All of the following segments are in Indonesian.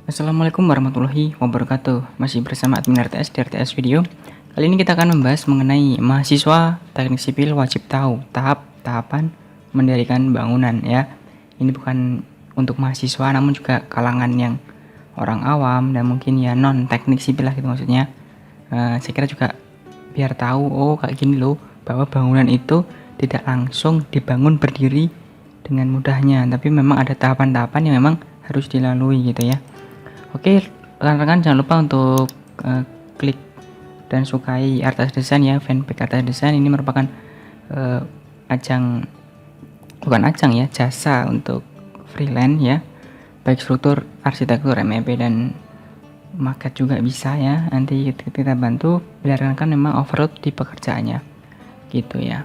Assalamualaikum warahmatullahi wabarakatuh. Masih bersama admin RTS di RTS Video. Kali ini kita akan membahas mengenai mahasiswa teknik sipil wajib tahu tahapan mendirikan bangunan ya. Ini bukan untuk mahasiswa namun juga kalangan yang orang awam dan mungkin ya non teknik sipil lah gitu maksudnya. Saya kira juga biar tahu kayak gini loh, bahwa bangunan itu tidak langsung dibangun berdiri dengan mudahnya, tapi memang ada tahapan-tahapan yang memang harus dilalui gitu ya. Oke, rekan-rekan jangan lupa untuk klik dan sukai RTS Desain ya, fanpage RTS Desain. Ini merupakan jasa untuk freelance ya, baik struktur, arsitektur, MEP dan maket juga bisa ya. Nanti kita bantu bila rekan-rekan memang overload di pekerjaannya gitu ya.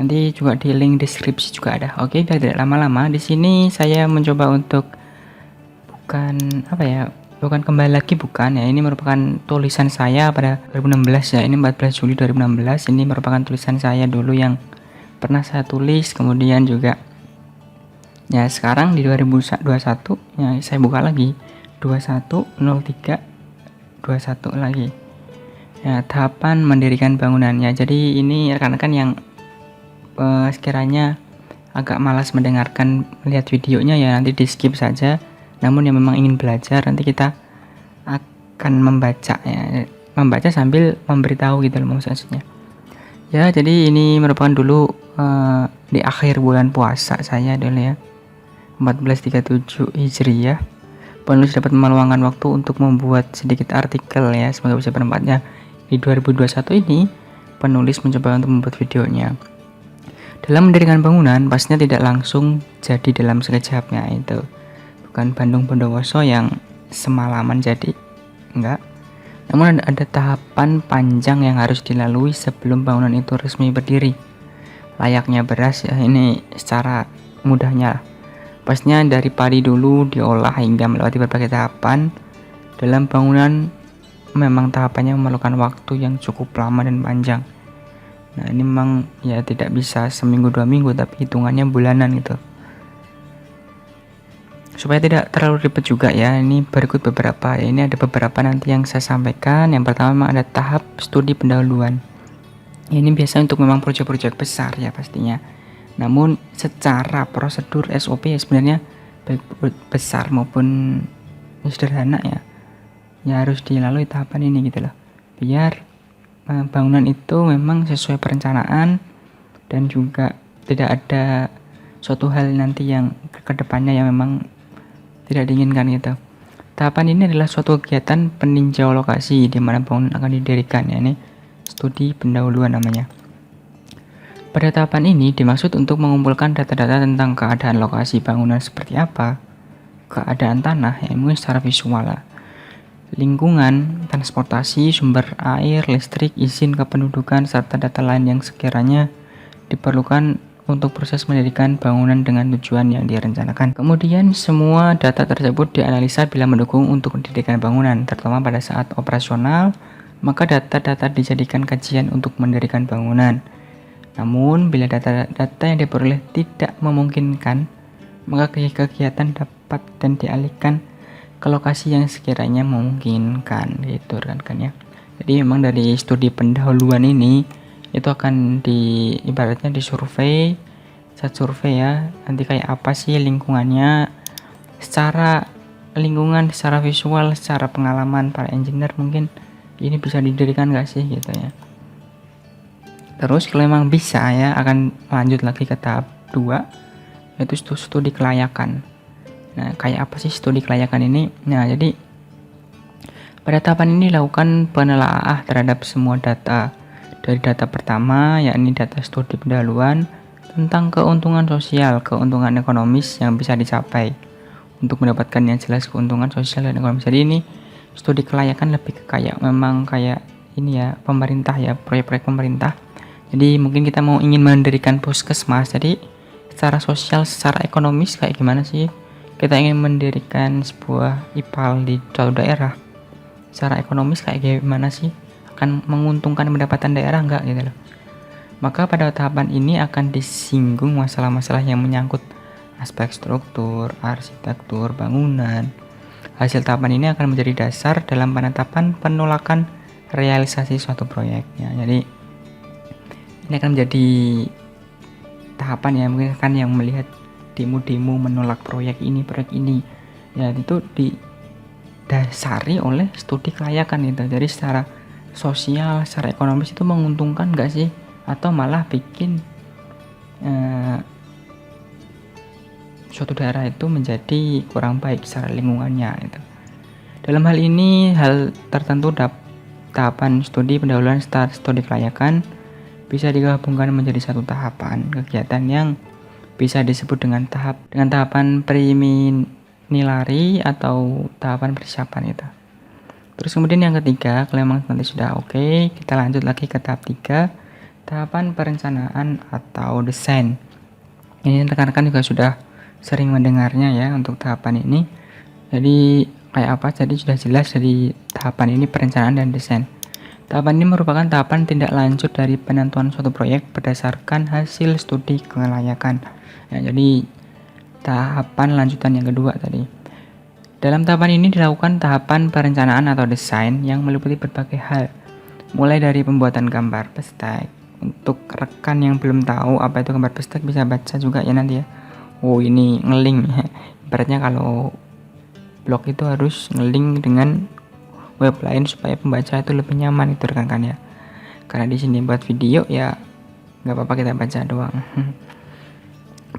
Nanti juga di link deskripsi juga ada. Oke, biar tidak lama-lama, di sini saya mencoba untuk bukan kembali lagi, bukan ya, ini merupakan tulisan saya pada 2016 ya, ini 14 Juli 2016. Ini merupakan tulisan saya dulu yang pernah saya tulis, kemudian juga ya sekarang di 2021 ya saya buka lagi 2103 21 lagi ya, tahapan mendirikan bangunannya. Jadi ini rekan-rekan yang sekiranya agak malas mendengarkan, melihat videonya ya nanti di skip saja. Namun yang memang ingin belajar, nanti kita akan membaca ya, membaca sambil memberitahu gitu loh maksudnya ya. Jadi ini merupakan dulu di akhir bulan puasa saya dulu ya, 1437 Hijriah. Penulis dapat meluangkan waktu untuk membuat sedikit artikel ya, semoga bisa bermanfaatnya. Di 2021 ini penulis mencoba untuk membuat videonya. Dalam mendirikan bangunan pastinya tidak langsung jadi dalam sekejapnya, itu bukan Bandung Bondowoso yang semalaman jadi, enggak. Namun ada tahapan panjang yang harus dilalui sebelum bangunan itu resmi berdiri. Layaknya beras ya, ini secara mudahnya. Pastinya dari padi dulu diolah hingga melewati berbagai tahapan. Dalam bangunan memang tahapannya memerlukan waktu yang cukup lama dan panjang. Nah ini memang ya tidak bisa seminggu 2 minggu, tapi hitungannya bulanan gitu. Supaya tidak terlalu ribet juga ya, ini berikut beberapa ya, ini ada beberapa nanti yang saya sampaikan. Yang pertama memang ada tahap studi pendahuluan. Ini biasa untuk memang proyek-proyek besar ya pastinya. Namun secara prosedur SOP ya sebenarnya baik besar maupun sederhana ya, ya harus dilalui tahapan ini gitu loh, biar bangunan itu memang sesuai perencanaan dan juga tidak ada suatu hal nanti yang kedepannya yang memang tidak diinginkan gitu. Tahapan ini adalah suatu kegiatan peninjau lokasi di mana bangunan akan didirikan ya, ini studi pendahuluan namanya. Pada tahapan ini dimaksud untuk mengumpulkan data-data tentang keadaan lokasi bangunan seperti apa, keadaan tanah ya mungkin secara visual lah, lingkungan, transportasi, sumber air, listrik, izin kependudukan, serta data lain yang sekiranya diperlukan untuk proses mendirikan bangunan dengan tujuan yang direncanakan. Kemudian semua data tersebut dianalisa bila mendukung untuk mendirikan bangunan, terutama pada saat operasional, maka data-data dijadikan kajian untuk mendirikan bangunan. Namun bila data-data yang diperoleh tidak memungkinkan, maka kegiatan dapat dan dialihkan ke lokasi yang sekiranya memungkinkan gitu kan ya. Jadi memang dari studi pendahuluan ini itu akan ibaratnya disurvei, saat survei ya, nanti kayak apa sih lingkungannya, secara lingkungan, secara visual, secara pengalaman para engineer mungkin ini bisa didirikan gak sih gitu ya. Terus kalau memang bisa ya akan lanjut lagi ke tahap 2, yaitu studi kelayakan. Nah kayak apa sih studi kelayakan ini? Nah jadi pada tahapan ini lakukan penelaahan terhadap semua data. Dari data pertama yakni data studi pendahuluan tentang keuntungan sosial, keuntungan ekonomis yang bisa dicapai. Untuk mendapatkan yang jelas keuntungan sosial dan ekonomis. Jadi ini studi kelayakan lebih ke kayak memang kayak ini ya, pemerintah ya, proyek-proyek pemerintah. Jadi mungkin kita mau ingin mendirikan puskesmas, jadi secara sosial, secara ekonomis kayak gimana sih kita ingin mendirikan sebuah IPAL di suatu daerah, secara ekonomis kayak gimana sih, akan menguntungkan pendapatan daerah enggak gitu loh. Maka pada tahapan ini akan disinggung masalah-masalah yang menyangkut aspek struktur, arsitektur, bangunan, Hasil tahapan ini akan menjadi dasar dalam penetapan penolakan realisasi suatu proyek ya. Jadi ini akan menjadi tahapan ya, mungkin kan yang melihat demo-demo menolak proyek ini ya, itu didasari oleh studi kelayakan itu. Jadi secara sosial, secara ekonomis itu menguntungkan nggak sih, atau malah bikin suatu daerah itu menjadi kurang baik secara lingkungannya itu. Dalam hal ini, hal tertentu tahapan studi pendahuluan studi kelayakan bisa digabungkan menjadi satu tahapan kegiatan yang bisa disebut dengan tahapan preliminary atau tahapan persiapan itu. Terus kemudian yang ketiga, kalau memang nanti sudah oke, kita lanjut lagi ke tahap 3, tahapan perencanaan atau desain. Ini rekan-rekan juga sudah sering mendengarnya ya untuk tahapan ini. Jadi kayak apa? Jadi sudah jelas dari tahapan ini, perencanaan dan desain. Tahapan ini merupakan tahapan tindak lanjut dari penentuan suatu proyek berdasarkan hasil studi kelayakan. Ya, jadi tahapan lanjutan yang kedua tadi. Dalam tahapan ini dilakukan tahapan perencanaan atau desain yang meliputi berbagai hal, mulai dari pembuatan gambar bestek. Untuk rekan yang belum tahu apa itu gambar bestek bisa baca juga ya nanti ya. Oh, ini ngeling ya. Ibaratnya kalau blog itu harus ngeling dengan web lain supaya pembaca itu lebih nyaman itu rekan-rekan ya. Karena di sini buat video ya nggak apa-apa kita baca doang.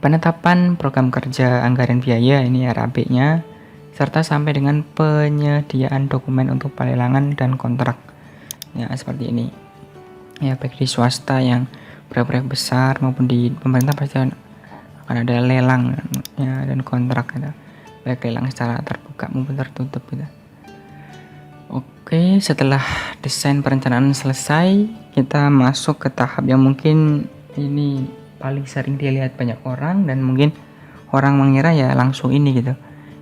Penetapan program kerja anggaran biaya, ini RAB-nya, serta sampai dengan penyediaan dokumen untuk pelelangan dan kontrak. Ya seperti ini. Ya baik di swasta yang proyek besar maupun di pemerintah pasti akan ada lelang ya, dan kontrak gitu. Baik lelang secara terbuka maupun tertutup gitu. Oke, setelah desain perencanaan selesai, kita masuk ke tahap yang mungkin ini paling sering dilihat banyak orang dan mungkin orang mengira ya langsung ini gitu,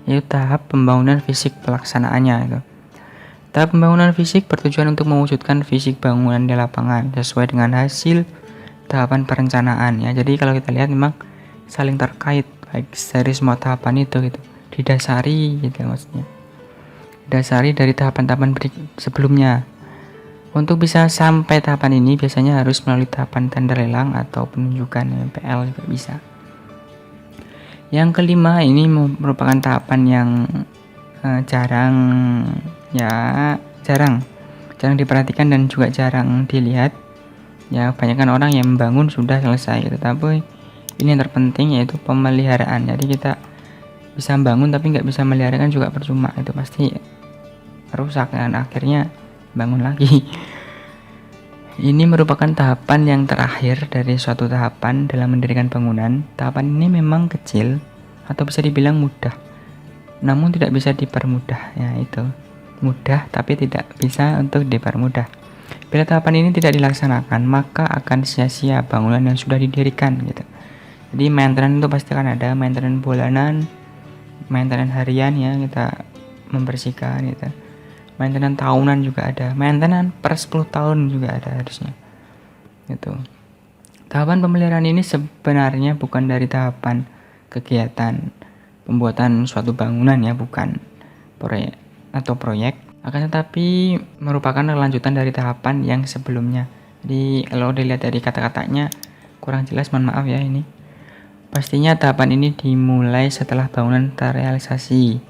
yaitu tahap pembangunan fisik pelaksanaannya gitu. Tahap pembangunan fisik bertujuan untuk mewujudkan fisik bangunan di lapangan sesuai dengan hasil tahapan perencanaan ya. Jadi kalau kita lihat memang saling terkait baik dari semua tahapan itu gitu, didasari gitu maksudnya, didasari dari tahapan-tahapan sebelumnya. Untuk bisa sampai tahapan ini biasanya harus melalui tahapan tender lelang atau penunjukan PL juga bisa. Yang kelima ini merupakan tahapan yang jarang diperhatikan dan juga jarang dilihat ya. Kebanyakan orang yang membangun sudah selesai gitu, tapi ini yang terpenting yaitu pemeliharaan. Jadi kita bisa bangun tapi nggak bisa melihara kan juga percuma, itu pasti rusak dan akhirnya bangun lagi. Ini merupakan tahapan yang terakhir dari suatu tahapan dalam mendirikan bangunan. Tahapan ini memang kecil atau bisa dibilang mudah, namun tidak bisa dipermudah ya, itu mudah tapi tidak bisa untuk dipermudah. Bila tahapan ini tidak dilaksanakan maka akan sia-sia bangunan yang sudah didirikan gitu. Jadi maintenance itu pasti akan ada, maintenance bulanan, maintenance harian ya, kita membersihkan gitu. Maintenance tahunan juga ada, maintenance per 10 tahun juga ada harusnya. Gitu. Tahapan pemeliharaan ini sebenarnya bukan dari tahapan kegiatan pembuatan suatu bangunan ya, bukan proyek, akan tetapi merupakan kelanjutan dari tahapan yang sebelumnya. Jadi kalau dilihat dari kata-katanya kurang jelas, mohon maaf ya ini. Pastinya tahapan ini dimulai setelah bangunan terrealisasi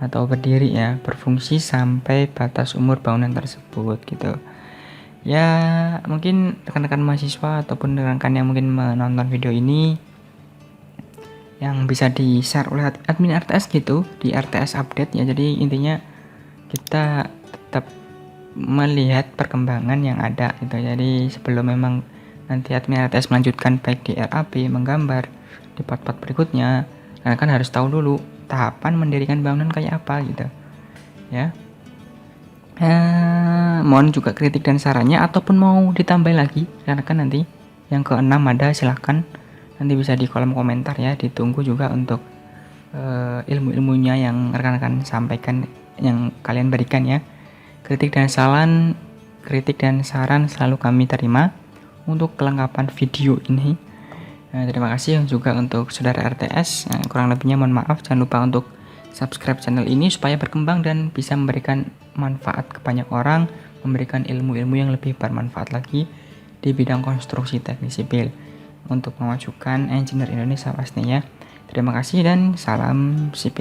atau berdiri ya, berfungsi sampai batas umur bangunan tersebut gitu. Ya mungkin rekan-rekan mahasiswa ataupun rekan-rekan yang mungkin menonton video ini yang bisa di-share oleh admin RTS gitu di RTS update ya. Jadi intinya kita tetap melihat perkembangan yang ada gitu. Jadi sebelum memang nanti admin RTS melanjutkan baik di RAP, menggambar di part-part berikutnya, karena kan harus tahu dulu tahapan mendirikan bangunan kayak apa gitu ya. Mohon juga kritik dan sarannya ataupun mau ditambah lagi, karena kan nanti yang ke-6 ada, silahkan nanti bisa di kolom komentar ya. Ditunggu juga untuk ilmu-ilmunya yang rekan-rekan sampaikan, yang kalian berikan ya. Kritik dan saran selalu kami terima untuk kelengkapan video ini. Terima kasih juga untuk saudara RTS. Kurang lebihnya mohon maaf. Jangan lupa untuk subscribe channel ini supaya berkembang dan bisa memberikan manfaat ke banyak orang, memberikan ilmu-ilmu yang lebih bermanfaat lagi di bidang konstruksi teknik sipil untuk memajukan engineer Indonesia pastinya. Terima kasih dan salam sipil.